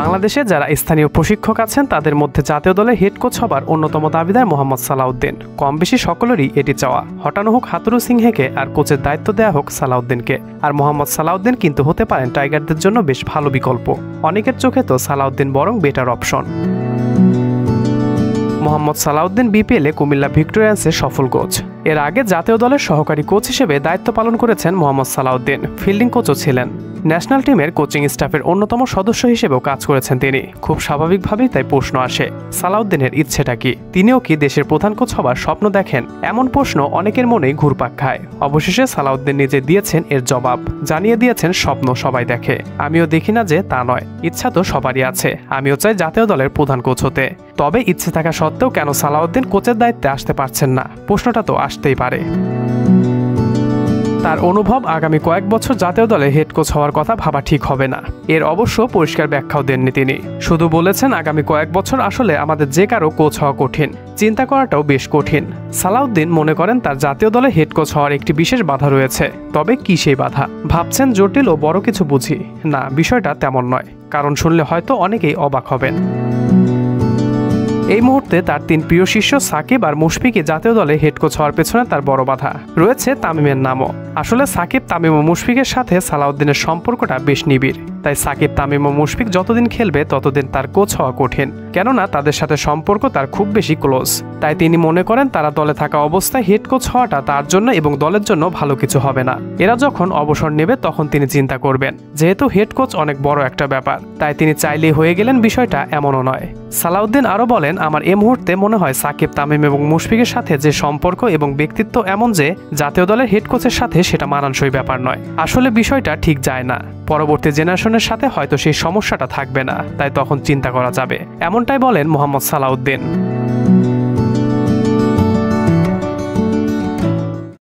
বাংলাদেশে যারা স্থানীয় প্রশিক্ষক আছেন তাদের মধ্যে জাতীয় দলের হেড কোচ হবার অন্যতম দাবিদার মোহাম্মদ সালাউদ্দিন। কম বেশি সকলেরই এটি চাওয়া, হটানো হোক হাতুরু সিংহেকে আর কোচের দায়িত্ব দেওয়া হোক সালাউদ্দিনকে। আর মোহাম্মদ সালাউদ্দিন কিন্তু হতে পারেন টাইগারদের জন্য বেশ ভালো বিকল্প। অনেকের চোখে তো সালাউদ্দিন বরং বেটার অপশন। মোহাম্মদ সালাউদ্দিন বিপিএলে কুমিল্লা ভিক্টোরিয়ান্সের সফল কোচ। এর আগে জাতীয় দলের সহকারী কোচ হিসেবে দায়িত্ব পালন করেছেন মোহাম্মদ সালাউদ্দিন। ফিল্ডিং কোচও ছিলেন। ন্যাশনাল টিমের কোচিং স্টাফের অন্যতম সদস্য হিসেবেও কাজ করেছেন তিনি। খুব স্বাভাবিকভাবেই তাই প্রশ্ন আসে, সালাউদ্দিনের ইচ্ছেটা কি? তিনিও কি দেশের প্রধান কোচ হবার স্বপ্ন দেখেন? এমন প্রশ্ন অনেকের মনেই ঘুরপাক খায়। অবশেষে সালাউদ্দিন নিজে দিয়েছেন এর জবাব। জানিয়ে দিয়েছেন, স্বপ্ন সবাই দেখে, আমিও দেখি না যে তা নয়। ইচ্ছা তো সবারই আছে, আমিও চাই জাতীয় দলের প্রধান কোচ হতে। তবে ইচ্ছে থাকা সত্ত্বেও কেন সালাউদ্দিন কোচের দায়িত্বে আসতে পারছেন না? প্রশ্নটা তো আসতেই পারে। তার অনুভব, আগামী কয়েক বছর জাতীয় দলে হেড কোচ হওয়ার কথা ভাবা ঠিক হবে না। এর অবশ্য পরিষ্কার ব্যাখ্যাও দেননি তিনি। শুধু বলেছেন, আগামী কয়েক বছর আসলে আমাদের যে কারো কোচ হওয়া কঠিন, চিন্তা করাটাও বেশ কঠিন। সালাউদ্দিন মনে করেন তার জাতীয় দলে হেড কোচ হওয়ার একটি বিশেষ বাধা রয়েছে। তবে কি সেই বাধা? ভাবছেন জটিল ও বড় কিছু বুঝি? না, বিষয়টা তেমন নয়। কারণ শুনলে হয়তো অনেকেই অবাক হবেন। এই মুহূর্তে তার 3 প্রিয় শিষ্য সাকিব আর মুশফিকই জাতীয় দলে হেড কোচ হওয়ার পেছনে তার বড় বাধা। রয়েছে তামিমের নামও। আসলে সাকিব, তামিম ও মুশফিকের সাথে সালাউদ্দিনের সম্পর্কটা বেশ নিবিড়। তাই সাকিব, তামিম ও মুশফিক যতদিন খেলবে ততদিন তার কোচ হওয়া কঠিন। কেননা তাদের সাথে সম্পর্ক তার খুব বেশি ক্লোজ। তাই তিনি মনে করেন তারা দলে থাকা অবস্থায় হেড কোচ হওয়াটা তার জন্য এবং দলের জন্য ভালো কিছু হবে না। এরা যখন অবসর নেবে তখন তিনি চিন্তা করবেন। যেহেতু হেড কোচ অনেক বড় একটা ব্যাপার, তাই তিনি চাইলেই হয়ে গেলেন, বিষয়টা এমনও নয়। সালাউদ্দিন আরও বলেন, আমার এই মুহূর্তে মনে হয় সাকিব, তামিম এবং মুশফিকের সাথে যে সম্পর্ক এবং ব্যক্তিত্ব এমন যে জাতীয় দলের হেড কোচের সাথে সেটা মানানসই ব্যাপার নয়। আসলে বিষয়টা ঠিক যায় না। পরবর্তী জেনারেশনের সাথে হয়তো সেই সমস্যাটা থাকবে না, তাই তখন চিন্তা করা যাবে। এমনটাই বলেন মোহাম্মদ সালাউদ্দিন।